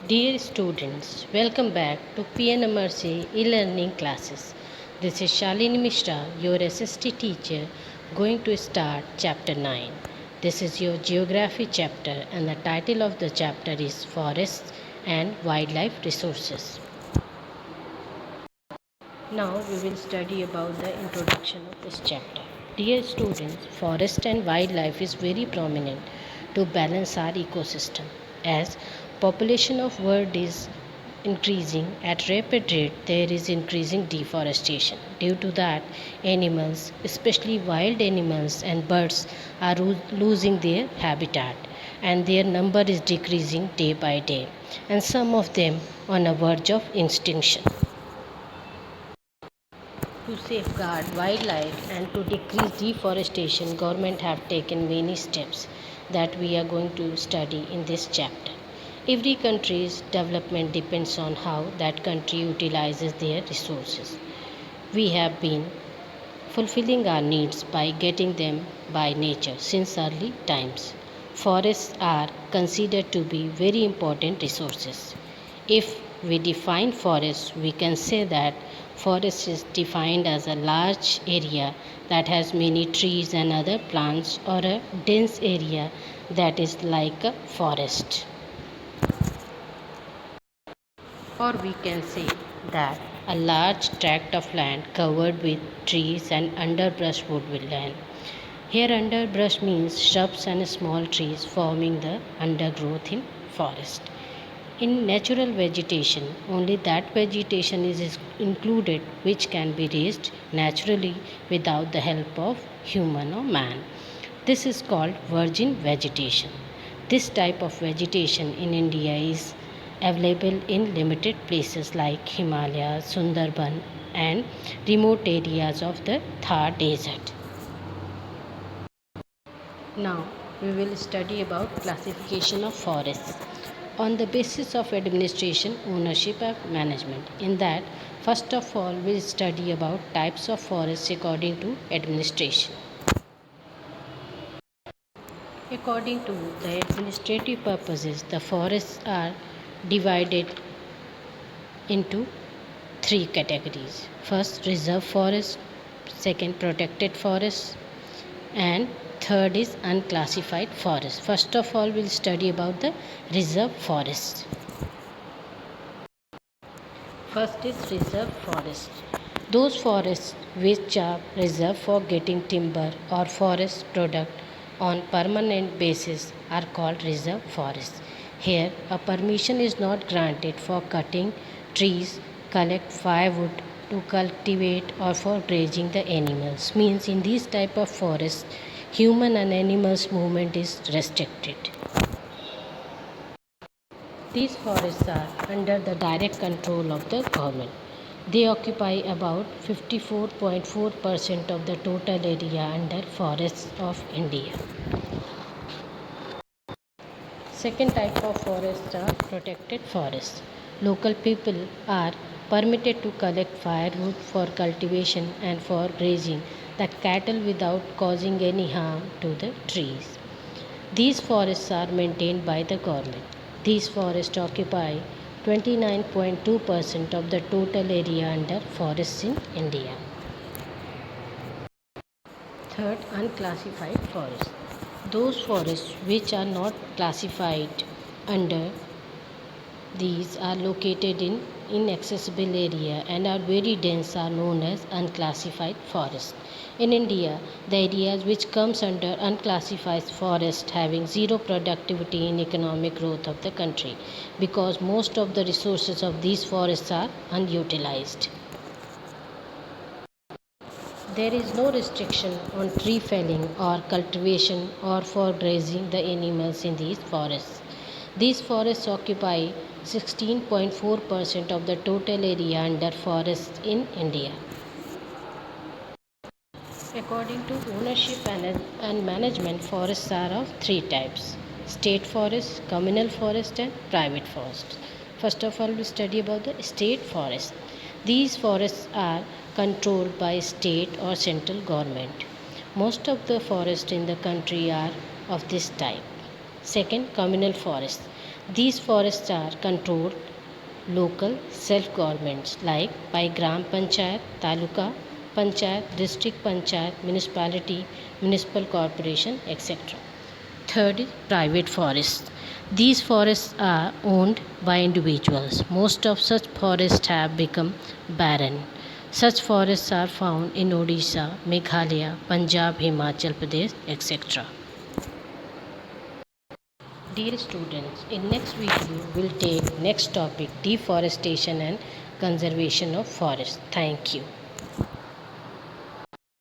Dear students, welcome back to PNMRC e-learning classes. This is Shalini Mishra, your SST teacher, going to start chapter 9. This is your geography chapter and the title of the chapter is Forests and Wildlife Resources. Now we will study about the introduction of this chapter. Dear students, forest and wildlife is very prominent to balance our ecosystem. As population of world is increasing at rapid rate, there is increasing deforestation. Due to that, animals, especially wild animals and birds, are losing their habitat and their number is decreasing day by day, and some of them on a verge of extinction. To safeguard wildlife and to decrease deforestation, government have taken many steps that we are going to study in this chapter. Every country's development depends on how that country utilizes their resources. We have been fulfilling our needs by getting them by nature since early times. Forests are considered to be very important resources. If we define forests, we can say that forest is defined as a large area that has many trees and other plants, or a dense area that is like a forest. Or we can say that a large tract of land covered with trees and underbrush woodland. Here, underbrush means shrubs and small trees forming the undergrowth in forest. In natural vegetation, only that vegetation is included which can be raised naturally without the help of human or man. This is called virgin vegetation. This type of vegetation in India is available in limited places like Himalayas, Sundarban, and remote areas of the Thar Desert. Now we will study about classification of forests on the basis of administration, ownership and management. In that, first of all, we'll study about types of forests according to administration. According to the administrative purposes, the forests are divided into three categories. First, reserve forest, second, protected forest, and third is unclassified forest. First of all, we'll study about the reserve forest. First is reserve forest. Those forests which are reserved for getting timber or forest product on permanent basis are called reserve forests. Here, a permission is not granted for cutting trees, collect firewood to cultivate or for grazing the animals. Means in these type of forests, human and animals movement is restricted. These forests are under the direct control of the government. They occupy about 54.4% of the total area under forests of India. Second type of forests are protected forests. Local people are permitted to collect firewood for cultivation and for grazing the cattle without causing any harm to the trees. These forests are maintained by the government. These forests occupy 29.2% of the total area under forests in India. Third, unclassified forests. Those forests which are not classified under these are located in inaccessible area and are very dense are known as unclassified forest. In India, the areas which comes under unclassified forest having zero productivity in economic growth of the country because most of the resources of these forests are unutilized. There is no restriction on tree felling or cultivation or for grazing the animals in these forests. These forests occupy 16.4% of the total area under forests in India. According to ownership and management, forests are of three types: state forests, communal forest, and private forests. First of all, we study about the state forest. These forests are controlled by state or central government. Most of the forests in the country are of this type. Second, communal forests. These forests are controlled local self-governments like by Gram Panchayat, Taluka Panchayat, District Panchayat, Municipality, Municipal Corporation, etc. Third is private forests. These forests are owned by individuals. Most of such forests have become barren. Such forests are found in Odisha, Meghalaya, Punjab, Himachal Pradesh, etc. Dear students, in next video we'll take next topic deforestation and conservation of forests. Thank you.